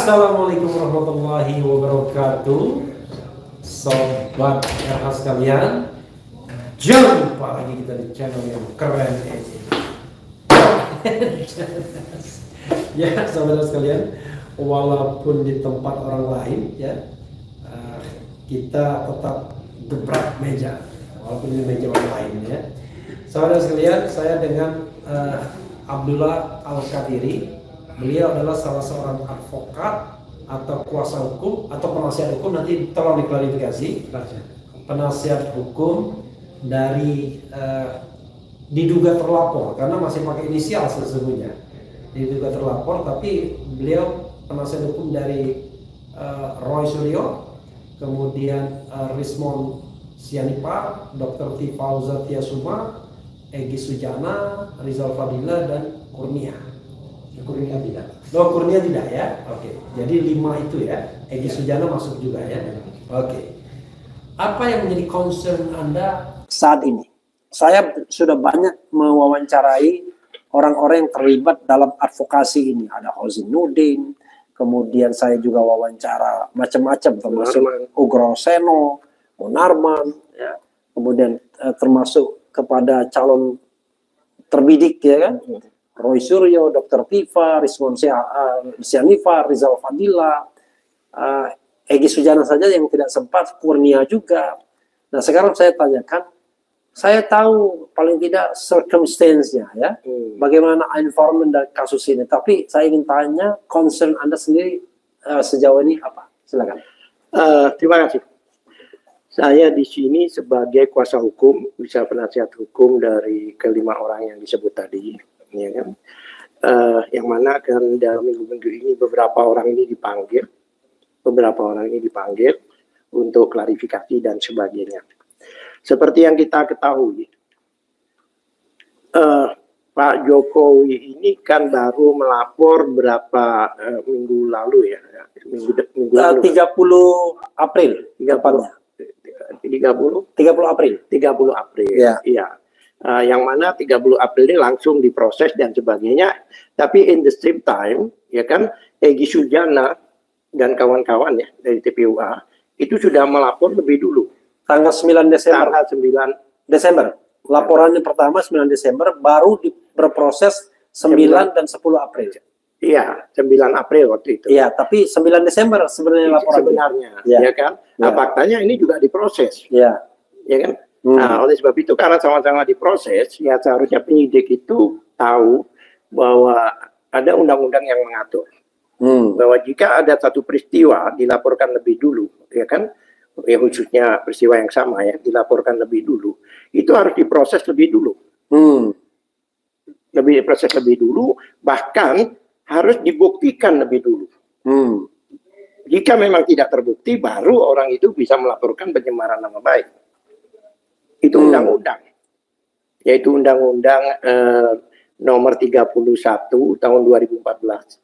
Assalamualaikum warahmatullahi wabarakatuh. Sobat RH sekalian, jumpa lagi kita di channel yang keren ini. Ya, saudara sekalian, walaupun di tempat orang lain ya, kita tetap gebrak meja, walaupun di meja orang lain ya. Saudara sekalian, saya dengan Abdullah Al-Qadiri. Beliau adalah salah seorang advokat atau kuasa hukum atau penasihat hukum, nanti tolong diklarifikasi. Penasihat hukum dari diduga terlapor, karena masih pakai inisial sesungguhnya. Diduga terlapor, tapi beliau penasihat hukum dari Roy Suryo, kemudian Rismon Sianipar, Dr. Tifauza Tiasuma, Egy Sujana, Rizal Fadila, dan Kurnia. Kurnia tidak. Oh, Kurnia tidak ya. Oke. Jadi 5 itu ya. Egy Sujana masuk juga ya. Oke. Apa yang menjadi concern Anda saat ini? Saya sudah banyak mewawancarai orang-orang yang terlibat dalam advokasi ini. Ada Hozin Nudin, kemudian saya juga wawancara macam-macam, termasuk Ugro Seno, Munarman, ya. Kemudian termasuk kepada calon terbidik ya kan. Roy Suryo, Dr. Tifa, Rismon Sianipar, Rizal Fadila, Egy Sujana saja yang tidak sempat, Kurnia juga. Nah sekarang saya tanyakan, saya tahu paling tidak circumstance-nya ya, bagaimana environment dari kasus ini. Tapi saya ingin tanya, concern Anda sendiri sejauh ini apa? Silakan. Terima kasih. Saya di sini sebagai kuasa hukum, bisa penasihat hukum dari kelima orang yang disebut tadi. Ya kan? Yang mana kan dalam minggu-minggu ini beberapa orang ini dipanggil untuk klarifikasi dan sebagainya. Seperti yang kita ketahui, Pak Jokowi ini kan baru melapor berapa minggu lalu ya, minggu lalu. 30 April, 30 April. Ya. Iya. Yang mana 30 April ini langsung diproses dan sebagainya, tapi in the same time ya kan Egy Sujana dan kawan-kawan ya dari TPUA itu sudah melapor lebih dulu tanggal 9 Desember. Laporannya pertama 9 Desember, baru berproses 9 dan 10 April. Iya, 9 April waktu itu. Iya, tapi 9 Desember sebenarnya laporannya. Ya kan? Nah, faktanya ini juga diproses. Iya. Ya kan? Nah, oleh sebab itu karena sama-sama diproses, ya seharusnya penyidik itu tahu bahwa ada undang-undang yang mengatur bahwa jika ada satu peristiwa dilaporkan lebih dulu, ya kan, ya khususnya peristiwa yang sama ya dilaporkan lebih dulu, itu harus diproses lebih dulu, diproses lebih dulu, bahkan harus dibuktikan lebih dulu. Jika memang tidak terbukti, baru orang itu bisa melaporkan pencemaran nama baik. Itu undang-undang, yaitu Undang-Undang nomor 31 tahun 2014.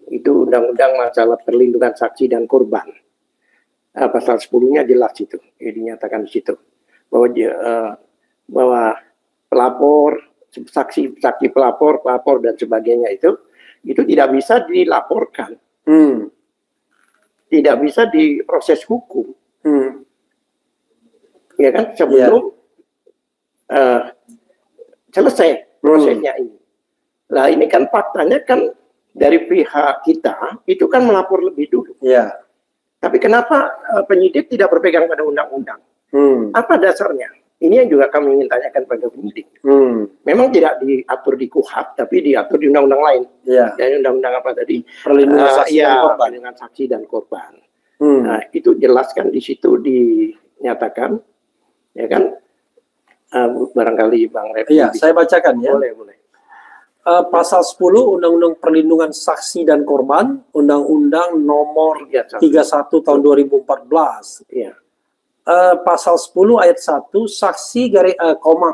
Itu undang-undang masalah perlindungan saksi dan korban. Pasal 10-nya jelas itu, dinyatakan di situ bahwa pelapor, saksi pelapor dan sebagainya itu tidak bisa dilaporkan, tidak bisa diproses hukum. Ya kan, sebelum selesai prosesnya ini. Nah ini kan faktanya kan dari pihak kita itu kan melapor lebih dulu. Ya. Tapi kenapa penyidik tidak berpegang pada undang-undang? Apa dasarnya? Ini yang juga kami ingin tanyakan pada penyidik. Memang tidak diatur di KUHP, tapi diatur di undang-undang lain. Ya. Dan undang-undang apa tadi? Perlindungan saksi dan korban. Perlindungan saksi dan korban. Nah itu jelaskan di situ dinyatakan. Ya kan, barangkali Bang Refli. Iya, saya bacakan ya. Boleh. Pasal 10 Undang-Undang Perlindungan Saksi dan Korban, Undang-Undang nomor 31 tahun 2014. Iya. Pasal 10 ayat 1, saksi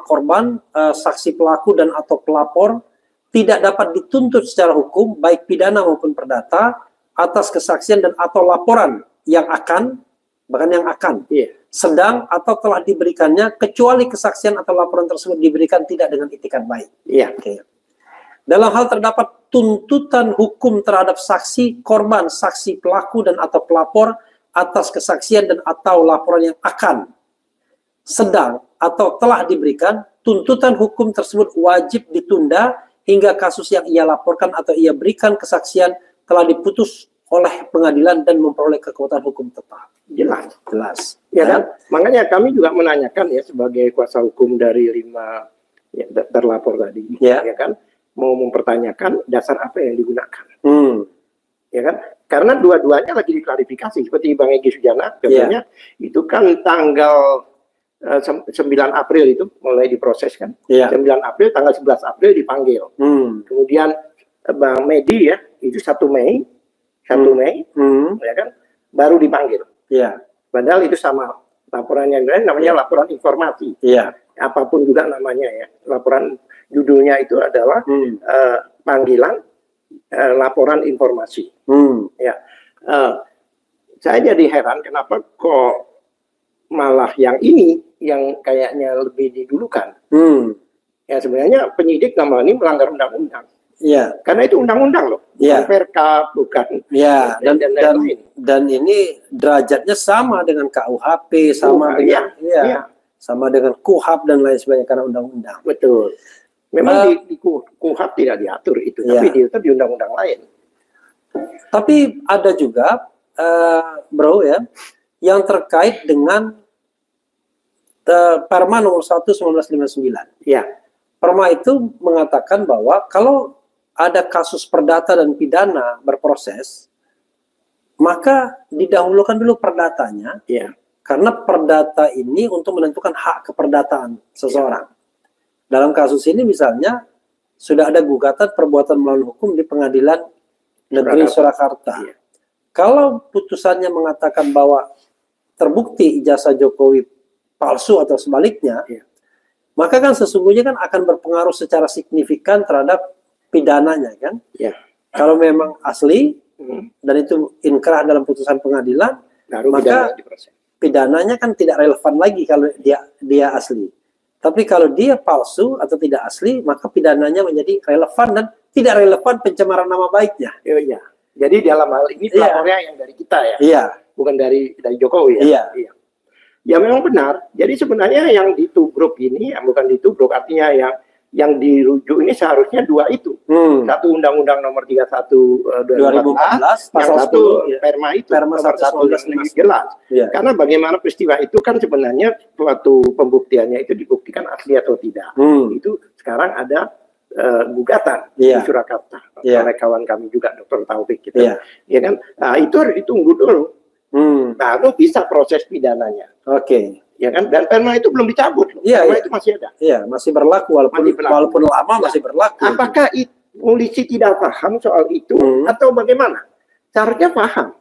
korban, saksi pelaku dan atau pelapor tidak dapat dituntut secara hukum baik pidana maupun perdata atas kesaksian dan atau laporan yang akan, bahkan yang akan, sedang atau telah diberikannya, kecuali kesaksian atau laporan tersebut diberikan tidak dengan itikat baik. Iya. Dalam hal terdapat tuntutan hukum terhadap saksi, korban, saksi pelaku dan atau pelapor atas kesaksian dan atau laporan yang akan, sedang atau telah diberikan, tuntutan hukum tersebut wajib ditunda hingga kasus yang ia laporkan atau ia berikan kesaksian telah diputus oleh pengadilan dan memperoleh kekuatan hukum tetap. Jelas. Jelas. Ya kan? Makanya kami juga menanyakan ya sebagai kuasa hukum dari 5 ya, terlapor tadi, ya kan, mau mempertanyakan dasar apa yang digunakan. Ya kan? Karena dua-duanya lagi diklarifikasi seperti Bang Egy Sujana contohnya itu kan tanggal 9 April itu mulai diproses kan. 9 April, tanggal 11 April dipanggil. Kemudian Bang Medi ya itu 1 Mei, ya kan, baru dipanggil. Padahal itu sama laporan yang lain namanya laporan informasi. Apapun juga namanya ya. Laporan judulnya itu adalah panggilan laporan informasi. Saya jadi heran kenapa kok malah yang ini yang kayaknya lebih didulukan. Ya sebenarnya penyidik nama ini melanggar undang-undang. Karena itu undang-undang loh, bukan Perkap, bukan. Dan ini derajatnya sama dengan KUHP, sama dengan sama dengan KUHAP dan lain sebagainya karena undang-undang. Betul. Memang di KUHAP tidak diatur itu, tapi diatur di undang-undang lain. Tapi ada juga, bro ya, yang terkait dengan Perma nomor 1 1959. Perma itu mengatakan bahwa kalau ada kasus perdata dan pidana berproses, maka didahulukan dulu perdatanya, karena perdata ini untuk menentukan hak keperdataan seseorang. Dalam kasus ini misalnya sudah ada gugatan perbuatan melawan hukum di Pengadilan Negeri Surakarta. Kalau putusannya mengatakan bahwa terbukti ijazah Jokowi palsu atau sebaliknya, maka kan sesungguhnya kan akan berpengaruh secara signifikan terhadap pidananya kan. Kalau memang asli dan itu inkrah dalam putusan pengadilan, maka pidananya kan tidak relevan lagi kalau dia asli. Tapi kalau dia palsu atau tidak asli, maka pidananya menjadi relevan dan tidak relevan pencemaran nama baiknya. Jadi dalam hal ini pelapornya yang dari kita ya, bukan dari Jokowi ya. Ya memang benar. Jadi sebenarnya yang ditubruk ini, bukan ditubruk, artinya yang dirujuk ini seharusnya 2 itu. Satu Undang-Undang Nomor 31 2014, yang satu Perma itu, Perma 119 lebih jelas. Karena bagaimana peristiwa itu kan sebenarnya suatu pembuktiannya itu dibuktikan asli atau tidak. Itu sekarang ada gugatan di Surakarta oleh kawan kami juga Dr. Taufik gitu. Ya kan? Nah, itu harus ditunggu dulu. Baru bisa proses pidananya. Ya kan, dan Perma itu belum dicabut. Perma itu masih ada. Masih berlaku walaupun lama masih berlaku. Apakah polisi tidak paham soal itu atau bagaimana? Seharusnya paham.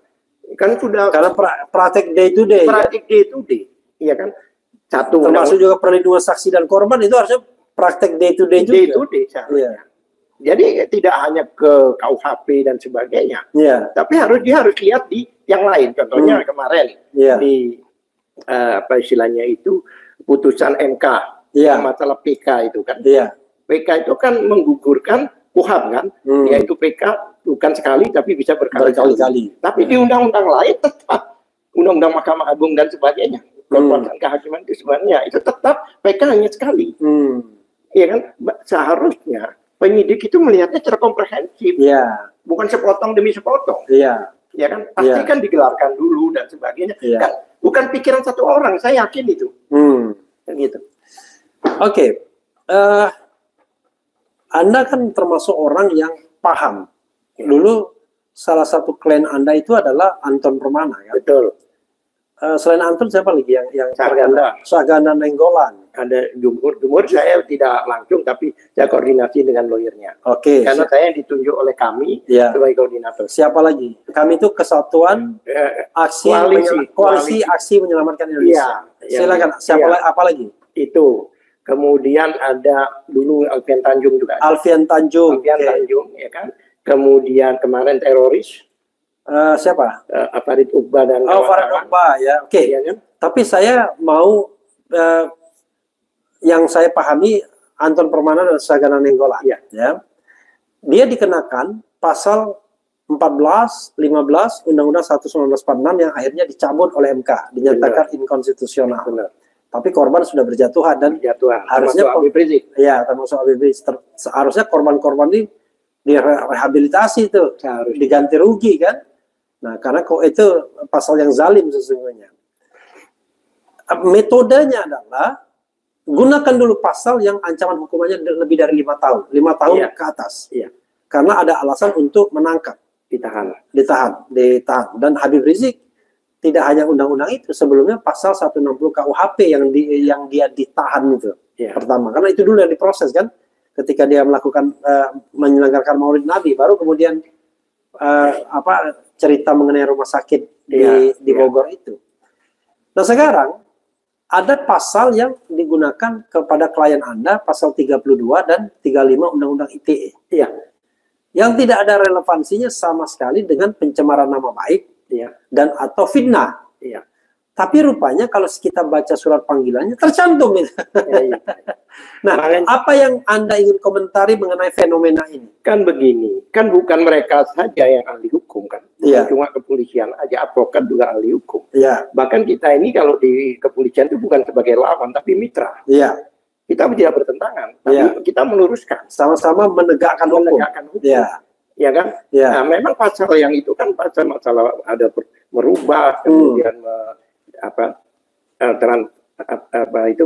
Kan sudah karena praktek day to day. Iya kan? Satu termasuk juga perlindungan saksi dan korban itu harusnya praktek day to day juga. Jadi tidak hanya ke KUHP dan sebagainya. Tapi dia harus lihat di yang lain. Contohnya kemarin di apa istilahnya itu putusan MK masalah PK itu kan. PK itu kan menggugurkan KUHAP kan, yaitu PK bukan sekali tapi bisa berkali-kali. Tapi di undang-undang lain tetap undang-undang Mahkamah Agung dan sebagainya, kekuasaan kehakiman itu sebenarnya itu tetap PK hanya sekali. Iya kan, seharusnya penyidik itu melihatnya secara komprehensif, bukan sepotong demi sepotong. Ya kan, pasti kan digelarkan dulu dan sebagainya. Kan, bukan pikiran satu orang, saya yakin itu. Gitu. Anda kan termasuk orang yang paham. Dulu salah satu klien Anda itu adalah Anton Permana, ya? Betul. Selain Anton siapa lagi yang Saganda Nainggolan? Ada Jumhur saya tidak langsung tapi saya koordinasi dengan lawyernya. Karena saya ditunjuk oleh kami sebagai koordinator. Siapa lagi? Kami itu Kesatuan Koalisi Aksi Menyelamatkan Indonesia. Silakan. Apa lagi? Itu. Kemudian ada dulu Alfian Tanjung juga. Alfian Tanjung, ya kan. Kemudian kemarin teroris. Siapa? Farid Uqbah dan Farid Uqbah ya. Ya, kan? Tapi saya mau yang saya pahami Anton Permana dan Saganda Nainggolan. dia dikenakan pasal 14, 15 Undang-Undang 1 1946 yang akhirnya dicabut oleh MK, dinyatakan inkonstitusional. Benar. Tapi korban sudah berjatuhan dan harusnya Habib Rizik. Ya, termasuk Habib Rizik. Seharusnya korban-korban ini direhabilitasi itu, diganti rugi kan. Nah, karena kok itu pasal yang zalim sesungguhnya. Metodenya adalah gunakan dulu pasal yang ancaman hukumannya lebih dari 5 tahun, 5 tahun ke atas. Iya. Karena ada alasan untuk menangkap, Ditahan. Dan Habib Rizik tidak hanya undang-undang itu, sebelumnya pasal 160 KUHP yang dia ditahan itu. Pertama, karena itu dulu yang diproses kan, ketika dia melakukan menyelenggarakan Maulid Nabi, baru kemudian cerita mengenai rumah sakit di Bogor itu. Nah, sekarang ada pasal yang digunakan kepada klien Anda, pasal 32 dan 35 Undang-Undang ITE. Iya. Yang tidak ada relevansinya sama sekali dengan pencemaran nama baik dan atau fitnah. Iya. Tapi rupanya kalau kita baca surat panggilannya tercantum itu. Iya. Nah, apa yang Anda ingin komentari mengenai fenomena ini? Kan begini, kan bukan mereka saja yang ahli hukum kan. Bukan cuma kepolisian aja, advokat juga ahli hukum. Bahkan kita ini kalau di kepolisian itu bukan sebagai lawan, tapi mitra. Kita tidak bertentangan, tapi kita meluruskan. Sama-sama menegakkan hukum. Ya kan? Nah, memang pasal yang itu kan pasal masalah ada merubah, kemudian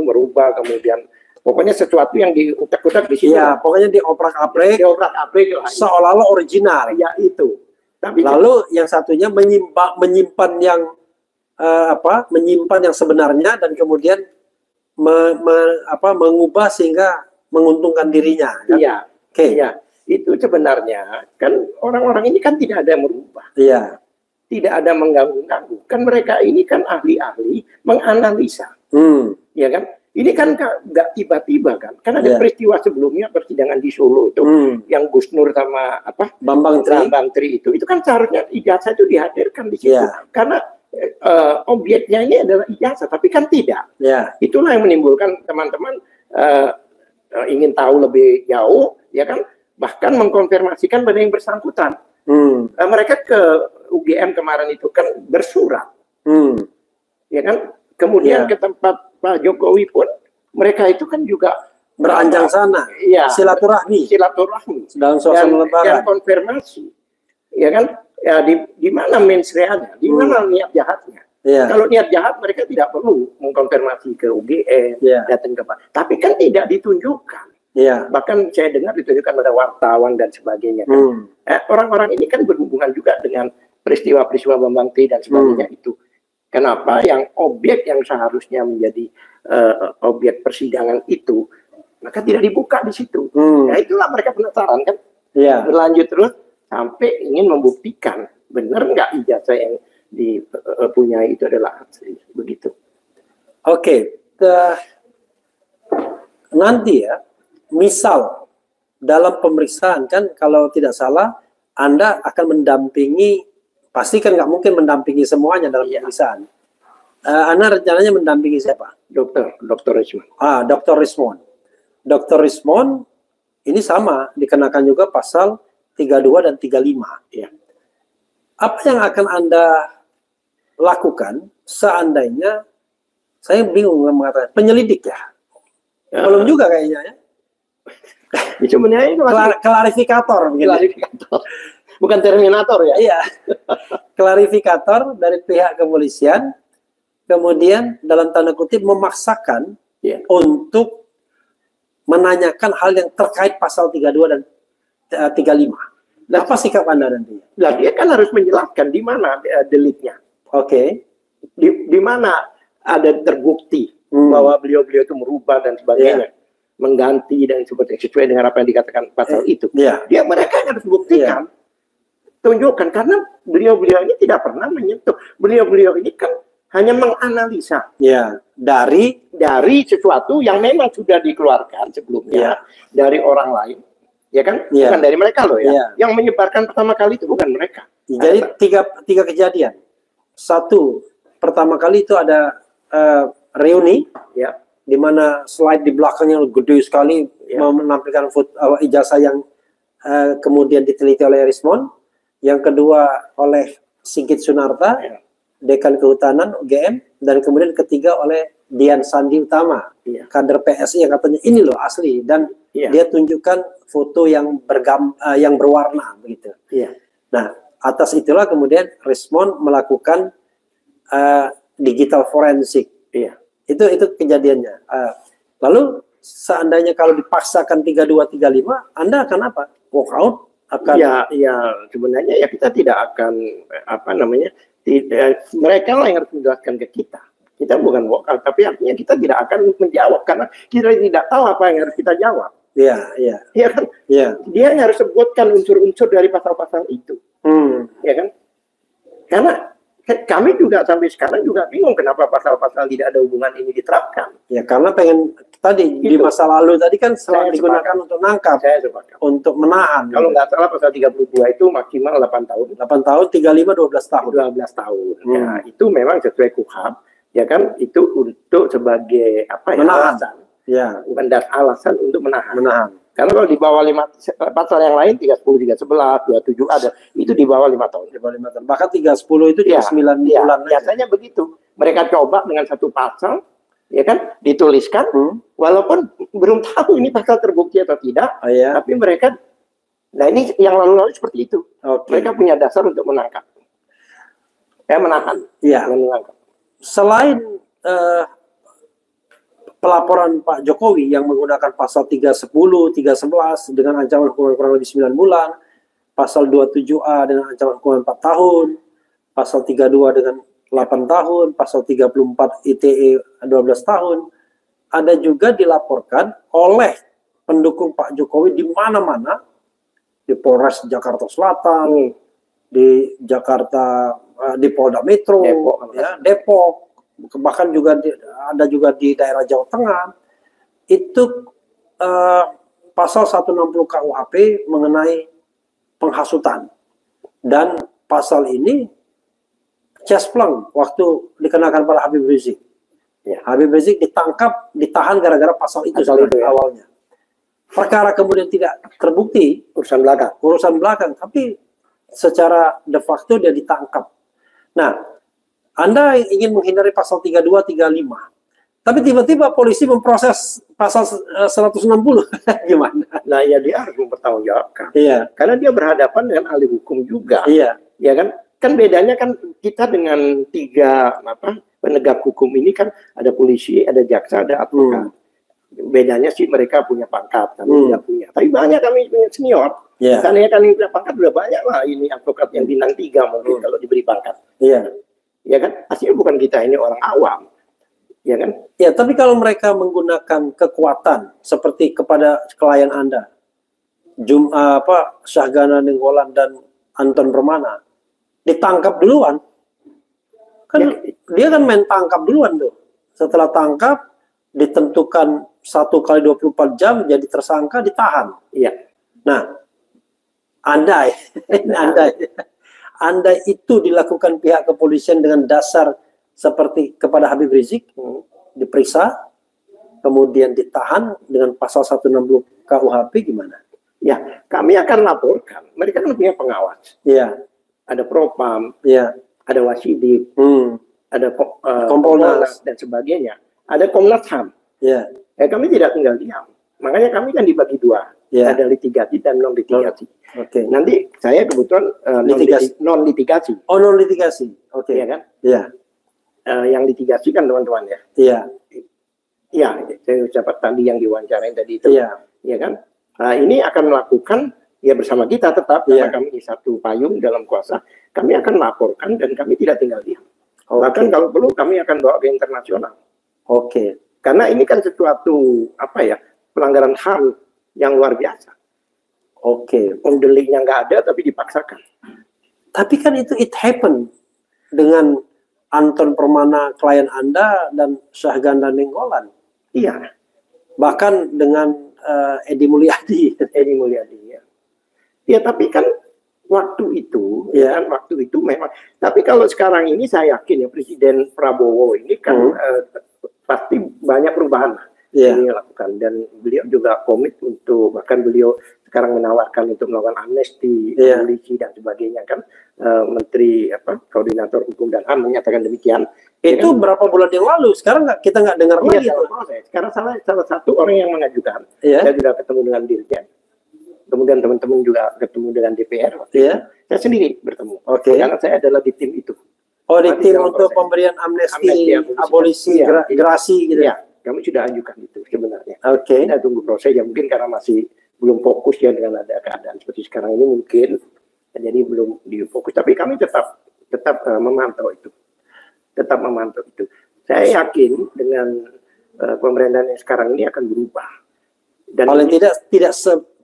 merubah, kemudian pokoknya sesuatu yang diutak-utak di sini. Ya, pokoknya dioprak-aprik. Seolah-olah original. Ya itu. Tapi lalu yang satunya menyimpan yang sebenarnya dan kemudian mengubah sehingga menguntungkan dirinya. Kan? Iya. Iya. Itu sebenarnya kan orang-orang ini kan tidak ada yang merubah. Iya. Tidak ada mengganggu-ganggu. Kan mereka ini kan ahli-ahli menganalisa. Ya kan? Ini kan nggak tiba-tiba kan. Kan ada peristiwa sebelumnya persidangan di Solo itu yang Gus Nur sama Bambang Tri itu kan seharusnya ijazah itu dihadirkan di situ. Karena objeknya ini adalah ijazah, tapi kan tidak. Itulah yang menimbulkan teman-teman ingin tahu lebih jauh, ya kan? Bahkan mengkonfirmasikan pada yang bersangkutan. Mereka ke UGM kemarin itu kan bersurat, ya kan. Kemudian ke tempat Pak Jokowi pun mereka itu kan juga beranjang sana, silaturahmi dalam suasana lebaran, dan konfirmasi, ya kan. Ya di mana mensreanya, di mana niat jahatnya. Kalau niat jahat mereka tidak perlu mengkonfirmasi ke UGM, datang ke Pak. Tapi kan tidak ditunjukkan. Bahkan saya dengar ditunjukkan pada wartawan dan sebagainya. Kan. Orang-orang ini kan berhubungan juga dengan peristiwa-peristiwa Bambang Tri dan sebagainya itu. Kenapa yang objek yang seharusnya menjadi objek persidangan itu, maka tidak dibuka di situ. Nah itulah mereka penasaran kan. Berlanjut terus sampai ingin membuktikan benar nggak ijazah yang dipunyai itu adalah asli. Begitu. Oke. Nanti ya. Misal dalam pemeriksaan kan kalau tidak salah Anda akan mendampingi, pasti kan nggak mungkin mendampingi semuanya dalam pemeriksaan. Anda rencananya mendampingi siapa? Dr. Rismon. Dr. Rismon. Dr. Rismon ini sama dikenakan juga pasal 32 dan 35. Apa yang akan Anda lakukan seandainya, saya bingung mengatakan penyelidik belum juga kayaknya ya. Sebenarnya itu klarifikator, bukan terminator ya. Iya, klarifikator dari pihak kepolisian, kemudian dalam tanda kutip memaksakan untuk menanyakan hal yang terkait pasal 32 dan 35. Apa sikap Anda nantinya? Nah, dia kan harus menjelaskan di mana deliknya. Di mana ada terbukti bahwa beliau-beliau itu merubah dan sebagainya. Mengganti dan sesuai dengan apa yang dikatakan pasal itu. Mereka harus buktikan, tunjukkan, karena beliau-beliau ini tidak pernah menyentuh. Beliau-beliau ini kan hanya menganalisa dari sesuatu yang memang sudah dikeluarkan sebelumnya dari orang lain, ya kan? Bukan dari mereka loh ya. Yang menyebarkan pertama kali itu bukan mereka. Jadi tiga kejadian. Satu, pertama kali itu ada reuni, di mana slide di belakangnya gede sekali menampilkan ijazah yang kemudian diteliti oleh Rismond, yang kedua oleh Sigit Sunarta, Dekan Kehutanan UGM, dan kemudian ketiga oleh Dian Sandi Utama, kader PSI yang katanya ini loh asli, dan dia tunjukkan foto yang yang berwarna begitu. Nah, atas itulah kemudian Rismond melakukan digital forensik. Itu kejadiannya. Lalu seandainya kalau dipaksakan 3235, Anda akan apa? Walk out? Akan ya sebenarnya ya kita tidak akan mereka lah yang harus menjelaskan ke kita. Kita bukan walk out, tapi artinya kita tidak akan menjawab karena kita tidak tahu apa yang harus kita jawab. Iya kan? Dia yang harus sebutkan unsur-unsur dari pasal-pasal itu. Ya kan? Karena kami juga sampai sekarang juga bingung kenapa pasal-pasal tidak ada hubungan ini diterapkan. Ya karena pengen tadi di masa lalu tadi kan selalu digunakan untuk nangkap, untuk menahan. Kalau nggak salah pasal 32 itu maksimal 8 tahun. 8 tahun, 35 12 tahun. 12 tahun. Ya, itu memang sesuai KUHP, ya kan? Itu untuk sebagai menahan. Alasan. Ya, bukan alasan untuk menahan. Karena kalau di bawah 5 pasal yang lain 310, 311, 27 ada, itu di bawah 5 tahun. Di bawah 5 tahun. Bahkan 310 itu juga 9 bulan. Biasanya begitu. Mereka coba dengan satu pasal, ya kan, dituliskan, walaupun belum tahu ini pasal terbukti atau tidak, tapi mereka, nah ini yang lalu-lalu seperti itu. Mereka punya dasar untuk menangkap. Menahan. Menangkap. Selain pelaporan Pak Jokowi yang menggunakan pasal 310, 311 dengan ancaman hukuman kurang lebih 9 bulan, pasal 27A dengan ancaman hukuman 4 tahun, pasal 32 dengan 8 tahun, pasal 34 ITE 12 tahun, ada juga dilaporkan oleh pendukung Pak Jokowi di mana-mana, di Polres Jakarta Selatan, di Jakarta, di Polda Metro, Depok, bahkan juga ada juga di daerah Jawa Tengah. Itu pasal 160 KUHP mengenai penghasutan, dan pasal ini cespleng waktu dikenakan pada Habib Rizik. Habib Rizik ditangkap, ditahan gara-gara pasal itu awalnya. Perkara kemudian tidak terbukti, urusan belakang, tapi secara de facto dia ditangkap. Nah, Anda ingin menghindari pasal 32, 35, tapi tiba-tiba polisi memproses pasal 160, gimana? Nah, ya dia harus mempertanggungjawabkan. Karena dia berhadapan dengan ahli hukum juga. Ya kan? Kan bedanya kan kita dengan 3 penegak hukum ini kan ada polisi, ada jaksa, ada advokat. Bedanya sih mereka punya pangkat, kami tidak punya. Tapi banyak kami punya senior. Karena kami punya pangkat sudah banyak lah. Ini advokat yang bintang 3 mungkin kalau diberi pangkat. Ya kan, aslinya bukan kita ini orang awam, ya kan? Ya, tapi kalau mereka menggunakan kekuatan seperti kepada klien Anda, Syahgana Nainggolan dan Anton Permana, ditangkap duluan, kan dia kan main tangkap duluan tuh. Setelah tangkap, ditentukan 1 kali 24 jam jadi tersangka, ditahan. Nah, Andai itu dilakukan pihak kepolisian dengan dasar seperti kepada Habib Rizik, diperiksa, kemudian ditahan dengan pasal 160 KUHP, gimana? Ya, kami akan laporkan. Mereka kan punya pengawas. Ada Propam, ada Wasidik, ada Kompolnas dan sebagainya. Ada Komnas HAM. Kami tidak tinggal diam. Makanya kami kan dibagi 2. Ada litigasi dan non litigasi. Nanti saya kebetulan non litigasi. Oh, non litigasi. Ya kan? Yang litigasi kan teman-teman ya. Saya ucapkan tadi yang diwawancarain tadi itu. Ya kan? Nah, ini akan melakukan bersama kita tetap karena kami di satu payung dalam kuasa. Kami akan laporkan dan kami tidak tinggal diam. Bahkan kalau perlu kami akan bawa ke internasional. Karena ini kan sesuatu pelanggaran HAM yang luar biasa. Deliknya nggak ada tapi dipaksakan. Tapi kan itu it happen dengan Anton Permana klien Anda dan Syahganda Nainggolan. Bahkan dengan Edi Mulyadi. Tapi kan waktu itu waktu itu memang. Tapi kalau sekarang ini saya yakin Presiden Prabowo ini kan pasti banyak perubahan. Ini lakukan, dan beliau juga komit untuk, bahkan beliau sekarang menawarkan untuk melakukan amnesti, Iya. abolisi dan sebagainya kan, Menteri Koordinator Hukum dan HAM menyatakan demikian. Itu Ya kan? berapa bulan yang lalu? Sekarang kita nggak dengar lagi. Iya, dalam proses. Sekarang salah satu orang yang mengajukan. Iya. Saya sudah ketemu dengan Dirjen. Kemudian teman-teman juga ketemu dengan DPR. Iya. Saya sendiri bertemu. Oke. Karena saya adalah di tim itu. Oh, di Masih tim dalam untuk proses. pemberian amnesti, Amnesti, abolisi, iya. gerasi gitu. Ya, kami sudah ajukan itu sebenarnya. Oke. Kita tunggu proses ya, mungkin karena masih belum fokus ya dengan ada keadaan seperti sekarang ini mungkin, jadi belum difokus. Tapi kami tetap memantau itu, Saya yakin dengan pemerintahan yang sekarang ini akan berubah. Dan Paling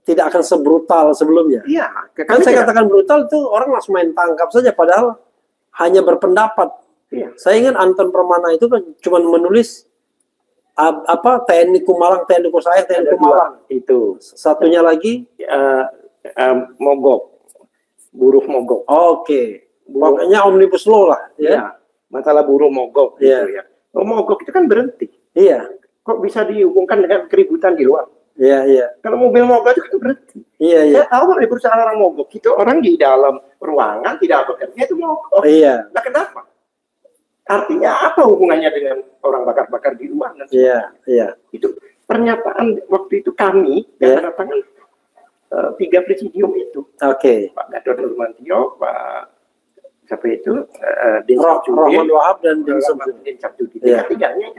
tidak akan sebrutal sebelumnya. iya, Kan saya katakan brutal itu orang langsung main tangkap saja, padahal hanya berpendapat. iya. Saya ingat Anton Permana itu kan cuma menulis TNI Kumalang, TNI Kusayang, TNI Ada Kumalang. dua, itu Satunya lagi, mogok, buruh mogok. oke. Buruh, Pokoknya omnibus law lah, ya. ya, masalah buruh mogok Iya. gitu ya. Oh, mogok itu kan berhenti. Iya, Kok bisa dihubungkan dengan keributan di luar? iya, iya, Kalau mobil mogok itu kan berhenti. iya, iya, Saya tahu di perusahaan orang mogok itu orang di dalam ruangan tidak bekerja itu mogok. iya, Nah, kenapa? Artinya apa hubungannya dengan orang bakar-bakar di luar? Dan iya, iya. itu pernyataan waktu itu kami Iya. yang tangan 3 presidium itu, Oke. Pak Gatot Nurmantio, Pak siapa itu, Din Rahman Wahab dan Din Samsudin. Din Samsudin. Iya. Tiganya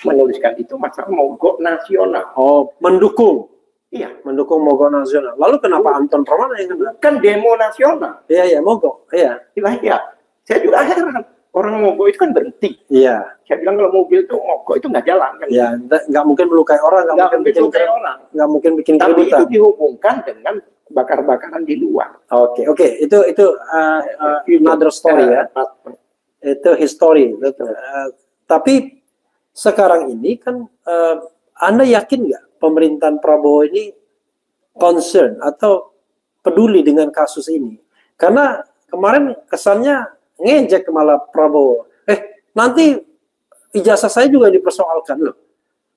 menuliskan itu masalah mogok nasional. Oh, mendukung Iya, mogok nasional. Lalu kenapa Anton Permana yang kena? bukan demo nasional. Iya, iya, mogok. Iya, Iya, saya juga heran. Orang mogok itu kan berhenti. iya, Saya bilang kalau mobil itu mogok itu nggak jalan kan. iya. Nggak mungkin melukai orang, Nggak mungkin melukai orang. nggak mungkin bikin Tapi itu keributan. dihubungkan dengan bakar-bakaran di luar. Oke, oke. Itu another story ya. Itu history. Tapi sekarang ini kan Anda yakin nggak pemerintahan Prabowo ini concern atau peduli dengan kasus ini? Karena kemarin kesannya ngejek malah Prabowo. Nanti ijazah saya juga dipersoalkan loh.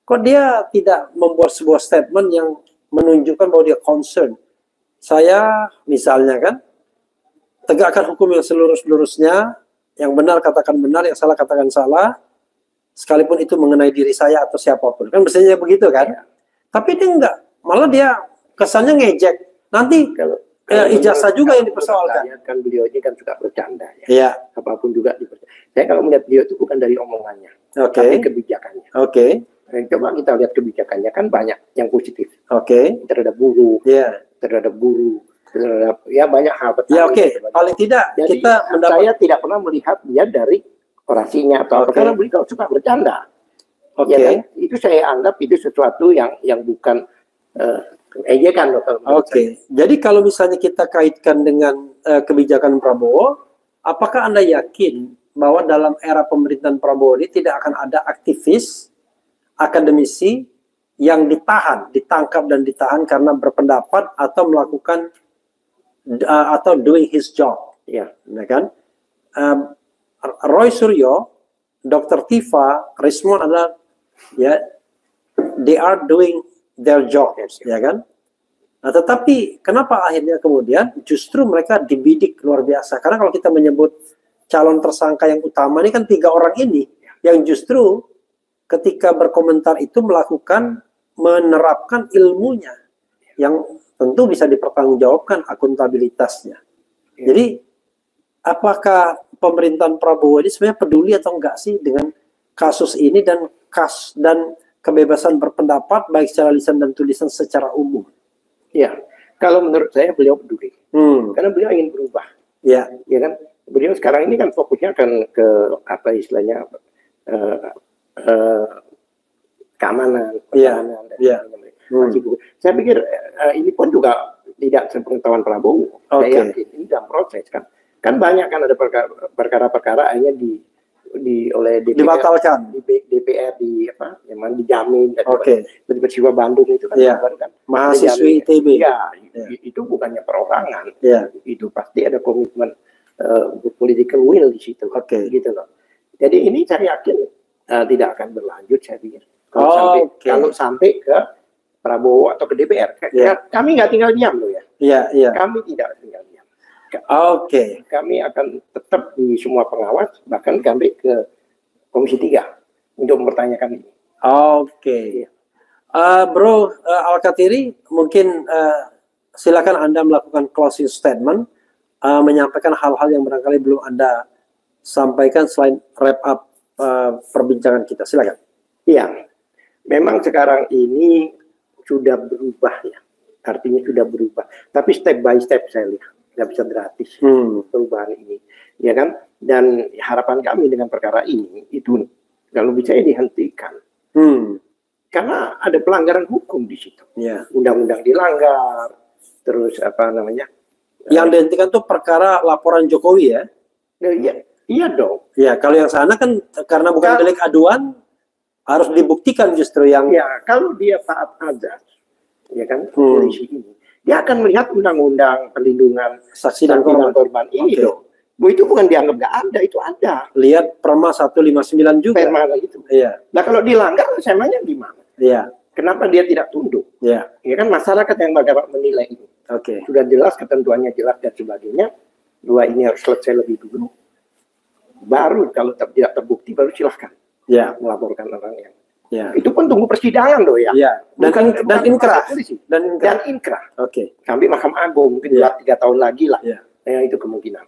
Kok dia tidak membuat sebuah statement yang menunjukkan bahwa dia concern? Saya misalnya kan tegakkan hukum yang selurus-lurusnya, yang benar katakan benar, yang salah katakan salah, sekalipun itu mengenai diri saya atau siapapun. Kan biasanya begitu kan? Ya. Tapi dia enggak, malah dia kesannya ngejek. Nanti Kalau ijazah juga yang menurut dipersoalkan. saya, kan beliau ini kan suka bercanda ya. Iya, Apapun juga dipercaya. Saya kalau melihat beliau itu bukan dari omongannya, oke, tapi kebijakannya. oke, Coba kita lihat kebijakannya kan banyak yang positif oke, terhadap buruh, iya, terhadap ya banyak hal. ya oke. dan sebagainya. Paling tidak Jadi kita mendapat. saya tidak pernah melihat dia dari orasinya atau apa, Oke. karena beliau suka bercanda. Oke, Ya kan? Itu saya anggap itu sesuatu yang bukan ejekan loh kalau menurut oke. Jadi kalau misalnya kita kaitkan dengan kebijakan Prabowo, apakah Anda yakin bahwa dalam era pemerintahan Prabowo ini tidak akan ada aktivis, akademisi yang ditangkap dan ditahan karena berpendapat atau melakukan atau doing his job, saya. ya kan? Roy Suryo, Dr. Tifa, Rismon adalah ya, they are doing their job, ya kan? Nah, tetapi kenapa akhirnya kemudian justru mereka dibidik luar biasa? Karena kalau kita menyebut calon tersangka yang utama ini kan 3 orang ini yang justru ketika berkomentar itu menerapkan ilmunya yang tentu bisa dipertanggungjawabkan akuntabilitasnya. Jadi apakah pemerintahan Prabowo ini sebenarnya peduli atau enggak sih dengan kasus ini dan kebebasan berpendapat baik secara lisan dan tulisan secara umum? Ya, kalau menurut saya beliau peduli, karena beliau ingin berubah. Ya, Ya kan, beliau sekarang ini kan fokusnya kan ke apa istilahnya keamanan, Iya, pertahanan, dan iya. sebagainya. Masih bukan. Saya pikir ini pun juga tidak sepengetahuan Prabowo. Oke. Saya yakin ini dalam proses kan. Kan banyak kan ada perkara-perkara akhirnya oleh DPR, dibatalkan. DPR memang dijamin dan Oke. peristiwa Bandung itu kan, Iya. kan Mahasiswi dijamin. ITB. Ya, Ya. itu bukannya perorangan. Ya. Itu pasti ada komitmen political will di situ. Oke. Gitu loh. Jadi ini saya yakin tidak akan berlanjut, saya pikir. Oke. Kalau sampai ke Prabowo atau ke DPR. Kami nggak tinggal diam loh ya. Kami tidak tinggal diam. Kami akan tetap di semua pengawas, bahkan kami ke Komisi 3 untuk mempertanyakan ini. Bro Al-Katiri, mungkin silakan Anda melakukan closing statement, menyampaikan hal-hal yang barangkali belum Anda sampaikan selain wrap up perbincangan kita. Silakan. Iya, memang sekarang ini sudah berubah ya, artinya sudah berubah. Tapi step by step saya lihat, nggak bisa gratis perubahan ini, ya kan? Dan harapan kami dengan perkara ini itu kalau bisa dihentikan. Karena ada pelanggaran hukum di situ. Undang-undang dilanggar, terus apa namanya? Yang dihentikan tuh perkara laporan Jokowi ya? Iya dong. Ya, kalau yang sana kan karena bukan delik aduan, harus dibuktikan justru yang. Ya, kalau dia taat azas, ya kan, polisi ini, dia akan melihat undang-undang perlindungan saksi dan korban ini dong. Itu bukan dianggap nggak ada, itu ada. Lihat Perma 159 juga. Perma itu. Iya. Nah kalau dilanggar, semanya gimana? Iya. Kenapa dia tidak tunduk? Iya. Ya kan masyarakat yang bakal menilai ini. Sudah jelas ketentuannya jelas dan sebagainya. Dua ini harus selesai lebih dulu. Baru kalau tidak terbukti baru silahkan. Melaporkan orang yang. Itu pun tunggu persidangan loh ya. Dan inkrah. Dan inkrah. Sampai Mahkamah Agung mungkin 3 tahun lagi lah. Itu kemungkinan.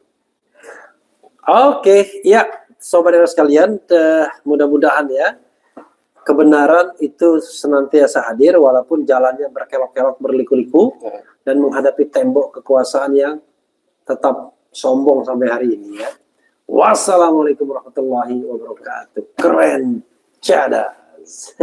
Ya, saudara sekalian, mudah-mudahan ya kebenaran itu senantiasa hadir walaupun jalannya berkelok-kelok berliku-liku dan menghadapi tembok kekuasaan yang tetap sombong sampai hari ini ya. Wassalamualaikum warahmatullahi wabarakatuh. Keren, cadas.